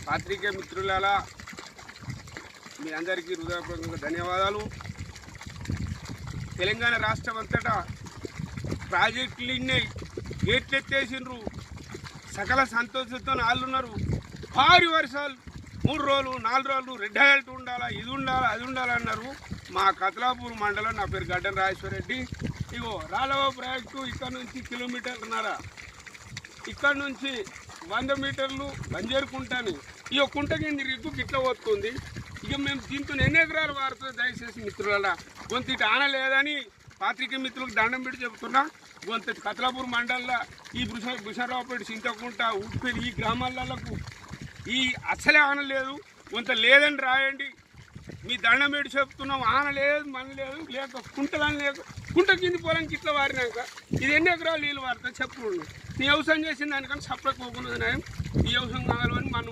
పాత్రికేయ మిత్రులారా, మీ అందరికీ హృదయపూర్వకంగా ధన్యవాదాలు. తెలంగాణ రాష్ట్రం అంతటా ప్రాజెక్టులు ఇన్నాయి, గేట్లు ఎత్తేసిండ్రు, సకల సంతోషంతో వాళ్ళున్నారు. భారీ వర్షాలు 3 రోజులు 4 రోజులు రెడ్ అలర్ట్ ఉండాలా, ఇది ఉండాలా, అది ఉండాలన్నారు. మా కతలాపూర్ మండలం, నా పేరు గడ్డన రాజేశ్వరరెడ్డి. ఇగో రాళ్ళవ ప్రాజెక్టు ఇక్కడ నుంచి కిలోమీటర్న్నర, ఇక్కడ నుంచి 100 మీటర్లు బంజేరుకుంటాను. ఇక కుంట కింది రిగ్గు గిట్ల వస్తుంది. ఇక మేము దీంతో ఎన్ని ఎకరాలు వాడుతుంది. దయచేసి మిత్రుల గొంతు ఆనలేదని పాత్రికేయ మిత్రులకు దండం పెట్టి చెబుతున్నా. గొంత కతలాపూర్ మండలంలో ఈ భూషణరావుపేట, చింతకుంట, ఉట్పేరు ఈ గ్రామాలకు ఈ అసలే ఆనలేదు. కొంత లేదని రాయండి, మీ దండం పెట్టి చెప్తున్నాం. ఆనలేదు, మన లేదు, లేక కుంటలని లేక కుంట కింది పొలానికి ఇట్లా వారినాక ఇది ఎన్ని ఎకరాలు నీళ్ళు వాడతా చెప్పు. నీ వ్యవసాయం చేసిన దానికన్నా సపరేట్ పోకుండా ఈ వ్యవసాయం కావాలని మన